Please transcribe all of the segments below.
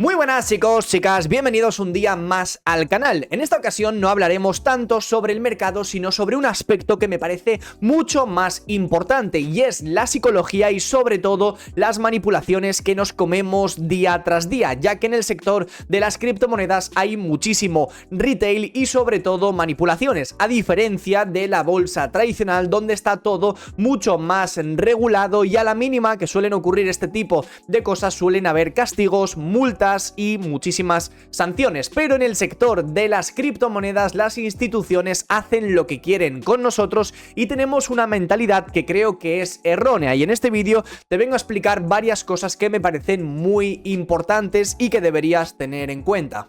Muy buenas chicos, chicas, bienvenidos un día más al canal. En esta ocasión no hablaremos tanto sobre el mercado, sino sobre un aspecto que me parece mucho más importante, y es la psicología y sobre todo las manipulaciones que nos comemos día tras día, ya que en el sector de las criptomonedas hay muchísimo retail y sobre todo manipulaciones, a diferencia de la bolsa tradicional donde está todo mucho más regulado y a la mínima que suelen ocurrir este tipo de cosas suelen haber castigos, multas y muchísimas sanciones. Pero en el sector de las criptomonedas las instituciones hacen lo que quieren con nosotros y tenemos una mentalidad que creo que es errónea, y en este vídeo te vengo a explicar varias cosas que me parecen muy importantes y que deberías tener en cuenta.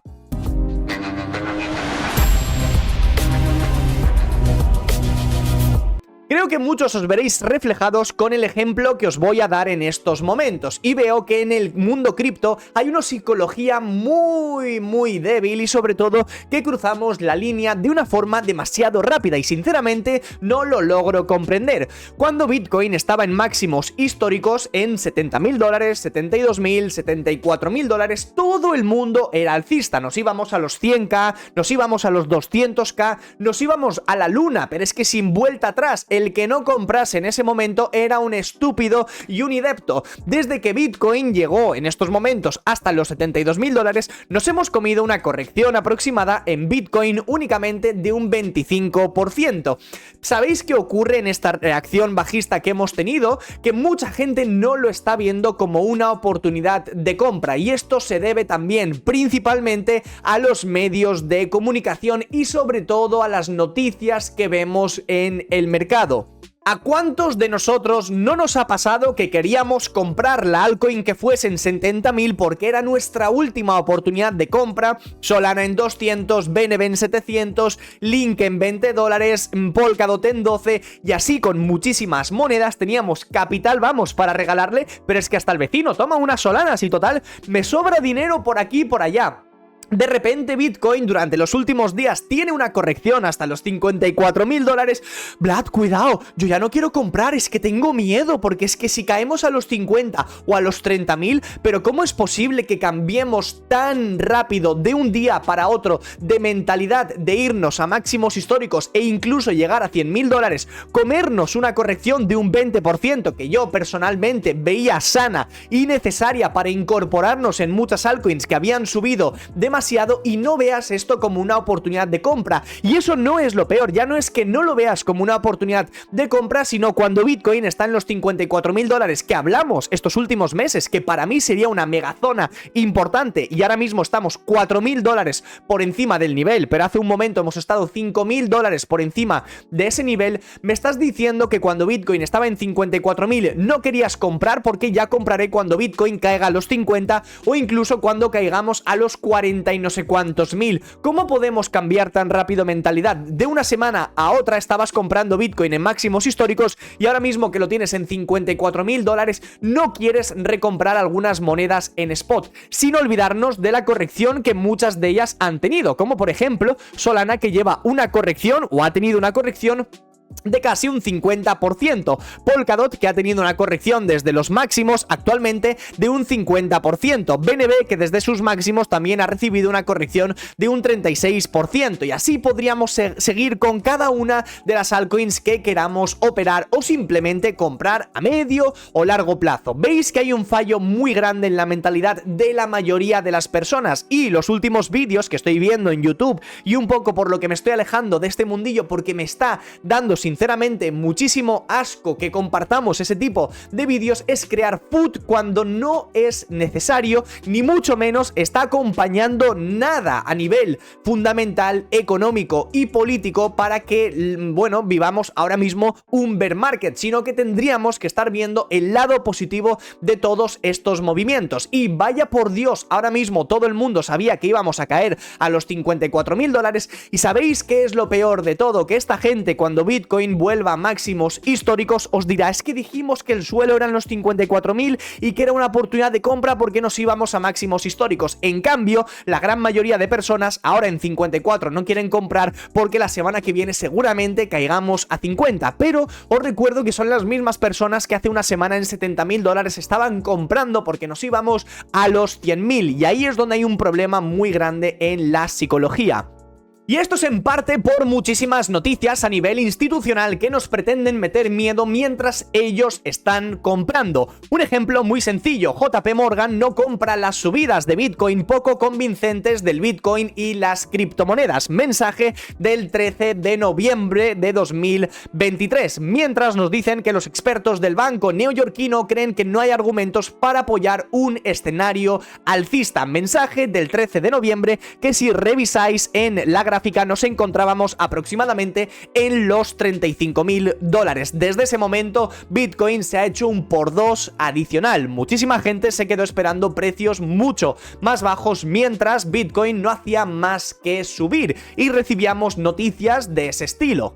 Creo que muchos os veréis reflejados con el ejemplo que os voy a dar en estos momentos, y veo que en el mundo cripto hay una psicología muy débil y sobre todo que cruzamos la línea de una forma demasiado rápida y sinceramente no lo logro comprender. Cuando Bitcoin estaba en máximos históricos en $70.000, $72.000, $74.000, todo el mundo era alcista, nos íbamos a los 100k, nos íbamos a los 200k, nos íbamos a la luna, pero es que sin vuelta atrás. El que no comprase en ese momento era un estúpido y un inepto. Desde que Bitcoin llegó en estos momentos hasta los $72.000, nos hemos comido una corrección aproximada en Bitcoin únicamente de un 25%. ¿Sabéis qué ocurre en esta reacción bajista que hemos tenido? Que mucha gente no lo está viendo como una oportunidad de compra, y esto se debe también principalmente a los medios de comunicación y sobre todo a las noticias que vemos en el mercado. ¿A cuántos de nosotros no nos ha pasado que queríamos comprar la altcoin que fuese en 70.000 porque era nuestra última oportunidad de compra? Solana en 200, BNB en 700, Link en $20, Polkadot en 12, y así con muchísimas monedas teníamos capital, vamos, para regalarle, pero es que hasta el vecino toma unas Solanas y total, me sobra dinero por aquí y por allá. De repente Bitcoin durante los últimos días tiene una corrección hasta los $54.000. Vlad, cuidado, yo ya no quiero comprar, es que tengo miedo, porque es que si caemos a los 50 o a los 30.000, pero ¿cómo es posible que cambiemos tan rápido de un día para otro de mentalidad de irnos a máximos históricos e incluso llegar a $100.000, comernos una corrección de un 20% que yo personalmente veía sana y necesaria para incorporarnos en muchas altcoins que habían subido demasiado, y no veas esto como una oportunidad de compra? Y eso no es lo peor, ya no es que no lo veas como una oportunidad de compra, sino cuando Bitcoin está en los $54.000 que hablamos estos últimos meses, que para mí sería una megazona importante, y ahora mismo estamos $4.000 por encima del nivel, pero hace un momento hemos estado $5.000 por encima de ese nivel. Me estás diciendo que cuando Bitcoin estaba en 54.000 no querías comprar, porque ya compraré cuando Bitcoin caiga a los 50 o incluso cuando caigamos a los 40 y no sé cuántos mil. ¿Cómo podemos cambiar tan rápido mentalidad? De una semana a otra estabas comprando Bitcoin en máximos históricos y ahora mismo que lo tienes en $54.000 no quieres recomprar algunas monedas en spot, sin olvidarnos de la corrección que muchas de ellas han tenido, como por ejemplo Solana, que lleva una corrección o ha tenido una corrección de casi un 50%, Polkadot, que ha tenido una corrección desde los máximos actualmente de un 50%, BNB, que desde sus máximos también ha recibido una corrección de un 36%, y así podríamos seguir con cada una de las altcoins que queramos operar o simplemente comprar a medio o largo plazo. Veis que hay un fallo muy grande en la mentalidad de la mayoría de las personas, y los últimos vídeos que estoy viendo en YouTube, y un poco por lo que me estoy alejando de este mundillo porque me está dando sinceramente muchísimo asco que compartamos ese tipo de vídeos, es crear FUD cuando no es necesario, ni mucho menos está acompañando nada a nivel fundamental, económico y político para que, bueno, vivamos ahora mismo un bear market, sino que tendríamos que estar viendo el lado positivo de todos estos movimientos. Y vaya por Dios, ahora mismo todo el mundo sabía que íbamos a caer a los $54.000, y ¿sabéis qué es lo peor de todo? Que esta gente, cuando Bitcoin Bitcoin vuelva a máximos históricos, os dirá, es que dijimos que el suelo eran los 54.000 y que era una oportunidad de compra porque nos íbamos a máximos históricos. En cambio, la gran mayoría de personas ahora en 54 no quieren comprar porque la semana que viene seguramente caigamos a 50, pero os recuerdo que son las mismas personas que hace una semana en 70.000 dólares estaban comprando porque nos íbamos a los 100.000, y ahí es donde hay un problema muy grande en la psicología. Y esto es en parte por muchísimas noticias a nivel institucional que nos pretenden meter miedo mientras ellos están comprando. Un ejemplo muy sencillo, JP Morgan no compra las subidas de Bitcoin poco convincentes del Bitcoin y las criptomonedas. Mensaje del 13 de noviembre de 2023. Mientras nos dicen que los expertos del banco neoyorquino creen que no hay argumentos para apoyar un escenario alcista. Mensaje del 13 de noviembre que si revisáis en la gráfica nos encontrábamos aproximadamente en los 35.000 dólares. Desde ese momento Bitcoin se ha hecho un por 2 adicional. Muchísima gente se quedó esperando precios mucho más bajos mientras Bitcoin no hacía más que subir y recibíamos noticias de ese estilo.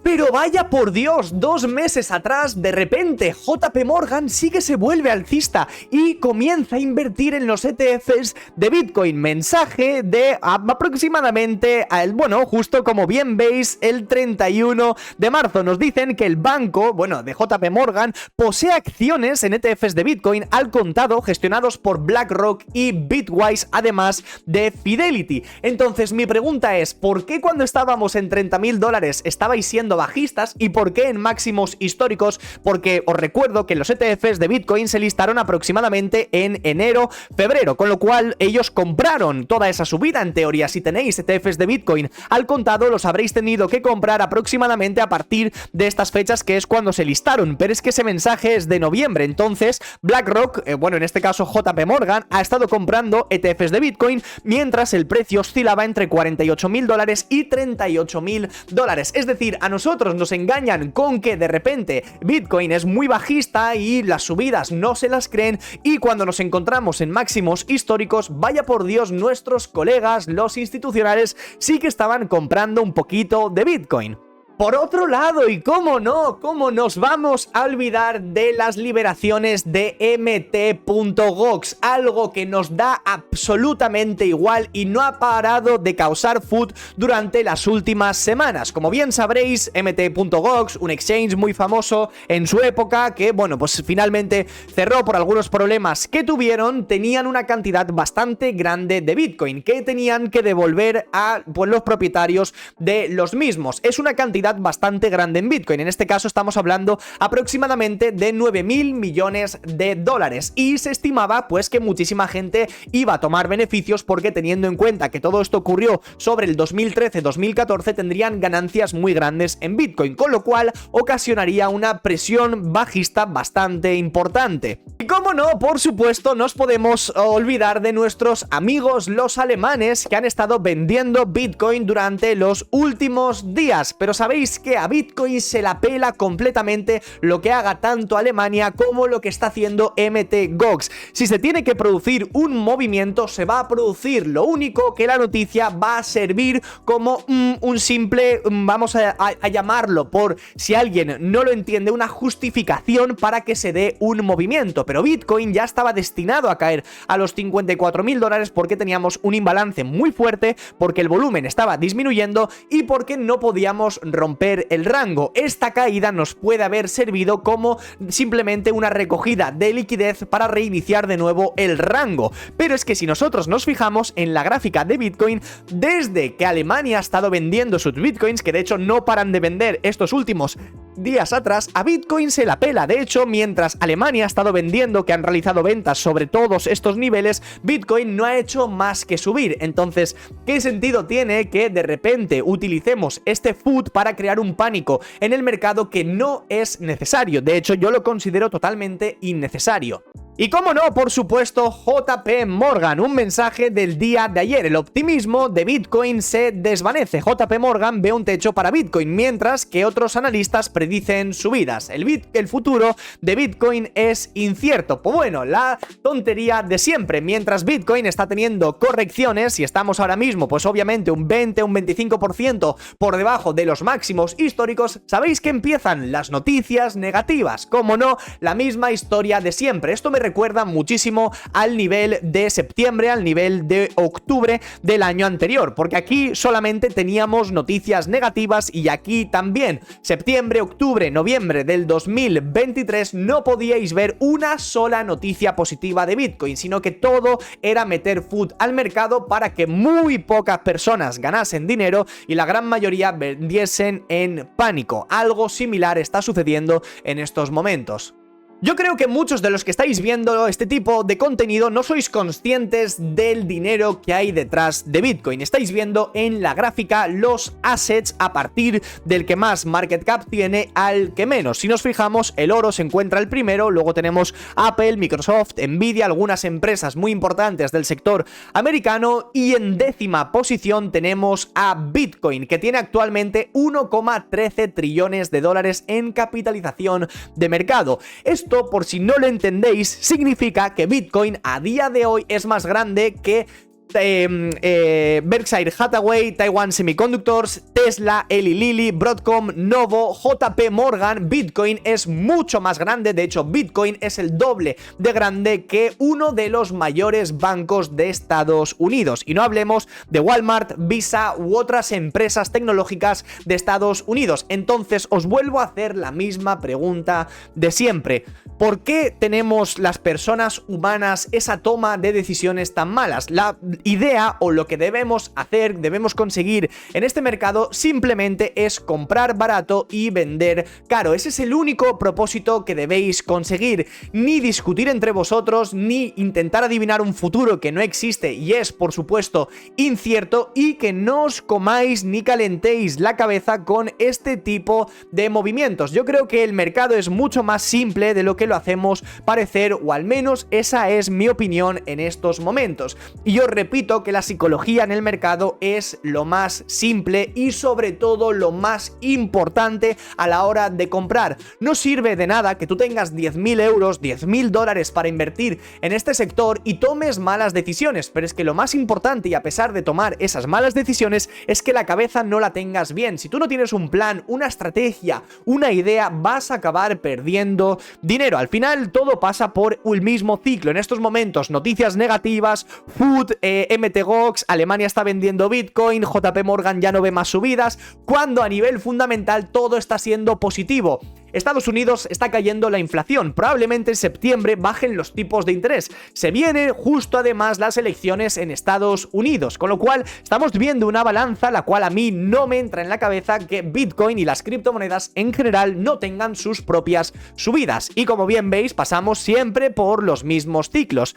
Pero vaya por Dios, 2 meses atrás, de repente, JP Morgan sí que se vuelve alcista y comienza a invertir en los ETFs de Bitcoin. Mensaje de aproximadamente, bueno, justo como bien veis, el 31 de marzo. Nos dicen que el banco, bueno, de JP Morgan, posee acciones en ETFs de Bitcoin al contado gestionados por BlackRock y Bitwise, además de Fidelity. Entonces, mi pregunta es, ¿por qué cuando estábamos en 30.000 dólares estabais siendo bajistas y por qué en máximos históricos? Porque os recuerdo que los ETFs de Bitcoin se listaron aproximadamente en enero, febrero, con lo cual ellos compraron toda esa subida. En teoría, si tenéis ETFs de Bitcoin al contado, los habréis tenido que comprar aproximadamente a partir de estas fechas, que es cuando se listaron, pero es que ese mensaje es de noviembre. Entonces BlackRock, bueno, en este caso JP Morgan, ha estado comprando ETFs de Bitcoin mientras el precio oscilaba entre 48.000 dólares y 38.000 dólares. Es decir, a nosotros nos engañan con que de repente Bitcoin es muy bajista y las subidas no se las creen, y cuando nos encontramos en máximos históricos, vaya por Dios, nuestros colegas, los institucionales, sí que estaban comprando un poquito de Bitcoin. Por otro lado, y cómo no, cómo nos vamos a olvidar de las liberaciones de MT.gox, algo que nos da absolutamente igual y no ha parado de causar FUD durante las últimas semanas. Como bien sabréis, MT.gox, un exchange muy famoso en su época, que bueno, pues finalmente cerró por algunos problemas que tuvieron, tenían una cantidad bastante grande de Bitcoin que tenían que devolver a pues, los propietarios de los mismos. Es una cantidad bastante grande en Bitcoin. En este caso estamos hablando aproximadamente de 9.000 millones de dólares y se estimaba pues que muchísima gente iba a tomar beneficios porque, teniendo en cuenta que todo esto ocurrió sobre el 2013-2014, tendrían ganancias muy grandes en Bitcoin, con lo cual ocasionaría una presión bajista bastante importante. Y cómo no, por supuesto, nos podemos olvidar de nuestros amigos los alemanes, que han estado vendiendo Bitcoin durante los últimos días, pero sabéis que a Bitcoin se la pela completamente lo que haga tanto Alemania como lo que está haciendo MT.gox. Si se tiene que producir un movimiento, se va a producir. Lo único que la noticia va a servir como un simple, vamos a llamarlo, por si alguien no lo entiende, una justificación para que se dé un movimiento. Pero Bitcoin ya estaba destinado a caer a los 54.000 dólares porque teníamos un imbalance muy fuerte, porque el volumen estaba disminuyendo y porque no podíamos romper el rango. Esta caída nos puede haber servido como simplemente una recogida de liquidez para reiniciar de nuevo el rango. Pero es que si nosotros nos fijamos en la gráfica de Bitcoin, desde que Alemania ha estado vendiendo sus Bitcoins, que de hecho no paran de vender estos últimos días atrás, a Bitcoin se la pela. De hecho, mientras Alemania ha estado vendiendo, que han realizado ventas sobre todos estos niveles, Bitcoin no ha hecho más que subir. Entonces, ¿qué sentido tiene que de repente utilicemos este FUD para crear un pánico en el mercado que no es necesario? De hecho, yo lo considero totalmente innecesario. Y como no, por supuesto, JP Morgan, un mensaje del día de ayer. El optimismo de Bitcoin se desvanece. JP Morgan ve un techo para Bitcoin, mientras que otros analistas predicen subidas. El futuro de Bitcoin es incierto. Pues bueno, la tontería de siempre. Mientras Bitcoin está teniendo correcciones y estamos ahora mismo, pues obviamente un 20, un 25% por debajo de los máximos históricos, sabéis que empiezan las noticias negativas. Como no, la misma historia de siempre. Esto me recuerda muchísimo al nivel de septiembre, al nivel de octubre del año anterior, porque aquí solamente teníamos noticias negativas y aquí también. Septiembre, octubre, noviembre del 2023 no podíais ver una sola noticia positiva de Bitcoin, sino que todo era meter food al mercado para que muy pocas personas ganasen dinero y la gran mayoría vendiesen en pánico. Algo similar está sucediendo en estos momentos. Yo creo que muchos de los que estáis viendo este tipo de contenido no sois conscientes del dinero que hay detrás de Bitcoin. Estáis viendo en la gráfica los assets a partir del que más market cap tiene al que menos. Si nos fijamos, el oro se encuentra el primero, luego tenemos Apple, Microsoft, Nvidia, algunas empresas muy importantes del sector americano, y en décima posición tenemos a Bitcoin, que tiene actualmente 1,13 trillones de dólares en capitalización de mercado. Esto, por si no lo entendéis, significa que Bitcoin a día de hoy es más grande que Berkshire Hathaway, Taiwan Semiconductors, Tesla, Eli Lilly, Broadcom, Novo, JP Morgan. Bitcoin es mucho más grande. De hecho, Bitcoin es el doble de grande que uno de los mayores bancos de Estados Unidos. Y no hablemos de Walmart, Visa u otras empresas tecnológicas de Estados Unidos. Entonces, os vuelvo a hacer la misma pregunta de siempre. ¿Por qué tenemos las personas humanas esa toma de decisiones tan malas? La idea o lo que debemos hacer, debemos conseguir en este mercado simplemente es comprar barato y vender caro. Ese es el único propósito que debéis conseguir. Ni discutir entre vosotros, ni intentar adivinar un futuro que no existe y es, por supuesto, incierto, y que no os comáis ni calentéis la cabeza con este tipo de movimientos. Yo creo que el mercado es mucho más simple de lo que lo hacemos parecer, o al menos esa es mi opinión en estos momentos. Y yo repito que la psicología en el mercado es lo más simple y sobre todo lo más importante a la hora de comprar. No sirve de nada que tú tengas 10.000 euros, 10.000 dólares para invertir en este sector y tomes malas decisiones, pero es que lo más importante, y a pesar de tomar esas malas decisiones, es que la cabeza no la tengas bien. Si tú no tienes un plan, una estrategia, una idea, vas a acabar perdiendo dinero. Al final todo pasa por un mismo ciclo. En estos momentos, noticias negativas, food, MTGOX, Alemania está vendiendo Bitcoin, JP Morgan ya no ve más subidas, cuando a nivel fundamental todo está siendo positivo. Estados Unidos está cayendo la inflación, probablemente en septiembre bajen los tipos de interés. Se vienen justo además las elecciones en Estados Unidos, con lo cual estamos viendo una balanza la cual a mí no me entra en la cabeza que Bitcoin y las criptomonedas en general no tengan sus propias subidas. Y como bien veis, pasamos siempre por los mismos ciclos: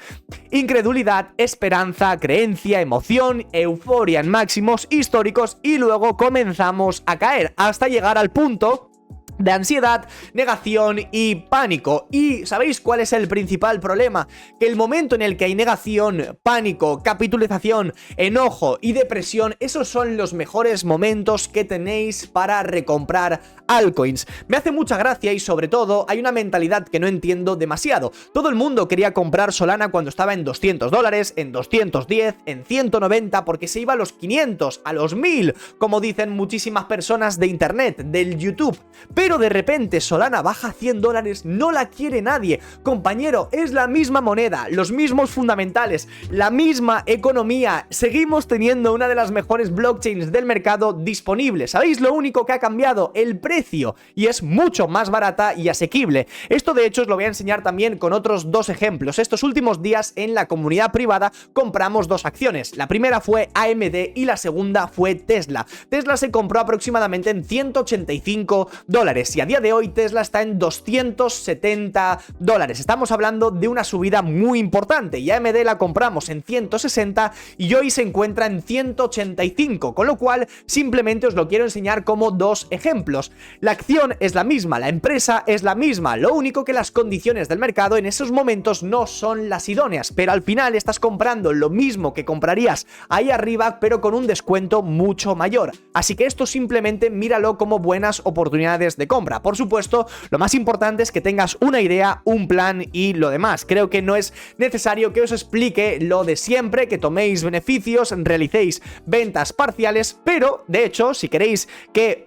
incredulidad, esperanza, creencia, emoción, euforia en máximos históricos, y luego comenzamos a caer hasta llegar al punto de ansiedad, negación y pánico. ¿Y sabéis cuál es el principal problema? Que el momento en el que hay negación, pánico, capitalización, enojo y depresión, esos son los mejores momentos que tenéis para recomprar altcoins. Me hace mucha gracia y sobre todo hay una mentalidad que no entiendo demasiado. Todo el mundo quería comprar Solana cuando estaba en 200 dólares, en 210, en 190, porque se iba a los 500, a los 1000, como dicen muchísimas personas de internet, del YouTube. Pero de repente Solana baja a 100 dólares, no la quiere nadie. Compañero, es la misma moneda, los mismos fundamentales, la misma economía. Seguimos teniendo una de las mejores blockchains del mercado disponible. ¿Sabéis lo único que ha cambiado? El precio, y es mucho más barata y asequible. Esto de hecho os lo voy a enseñar también con otros dos ejemplos. Estos últimos días en la comunidad privada compramos dos acciones. La primera fue AMD y la segunda fue Tesla. Tesla se compró aproximadamente en 185 dólares. dólares y a día de hoy Tesla está en 270 dólares. Estamos hablando de una subida muy importante y AMD la compramos en 160 y hoy se encuentra en 185, con lo cual simplemente os lo quiero enseñar como dos ejemplos. La acción es la misma, la empresa es la misma, lo único que las condiciones del mercado en esos momentos no son las idóneas, pero al final estás comprando lo mismo que comprarías ahí arriba, pero con un descuento mucho mayor. Así que esto simplemente míralo como buenas oportunidades de compra. Por supuesto, lo más importante es que tengas una idea, un plan y lo demás. Creo que no es necesario que os explique lo de siempre, que toméis beneficios, realicéis ventas parciales, pero de hecho, si queréis que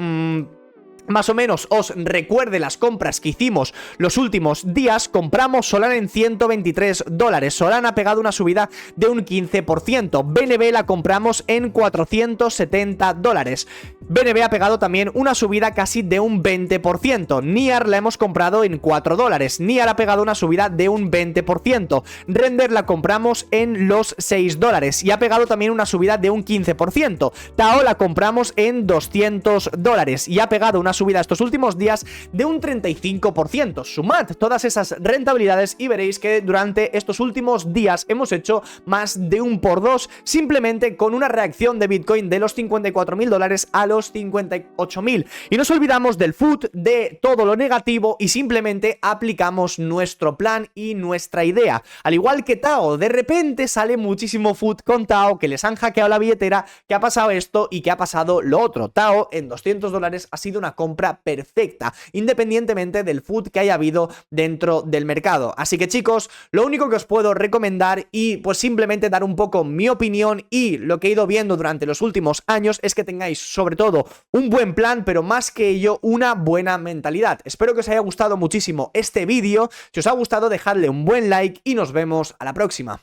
más o menos os recuerde las compras que hicimos los últimos días, compramos Solana en 123 dólares. Solana ha pegado una subida de un 15%. BNB la compramos en 470 dólares. BNB ha pegado también una subida casi de un 20%. NIAR la hemos comprado en 4 dólares. NIAR ha pegado una subida de un 20%. Render la compramos en los 6 dólares y ha pegado también una subida de un 15%. TAO la compramos en 200 dólares y ha pegado una subida estos últimos días de un 35%. Sumad todas esas rentabilidades y veréis que durante estos últimos días hemos hecho más de un por dos, simplemente con una reacción de Bitcoin de los 54.000 dólares a los 58.000. Y nos olvidamos del FUD, de todo lo negativo y simplemente aplicamos nuestro plan y nuestra idea. Al igual que TAO, de repente sale muchísimo FUD con TAO, que les han hackeado la billetera, que ha pasado esto y que ha pasado lo otro. TAO en 200 dólares ha sido una compra perfecta, independientemente del FUD que haya habido dentro del mercado. Así que chicos, lo único que os puedo recomendar y pues simplemente dar un poco mi opinión y lo que he ido viendo durante los últimos años es que tengáis sobre todo un buen plan, pero más que ello una buena mentalidad. Espero que os haya gustado muchísimo este vídeo. Si os ha gustado, dejadle un buen like y nos vemos a la próxima.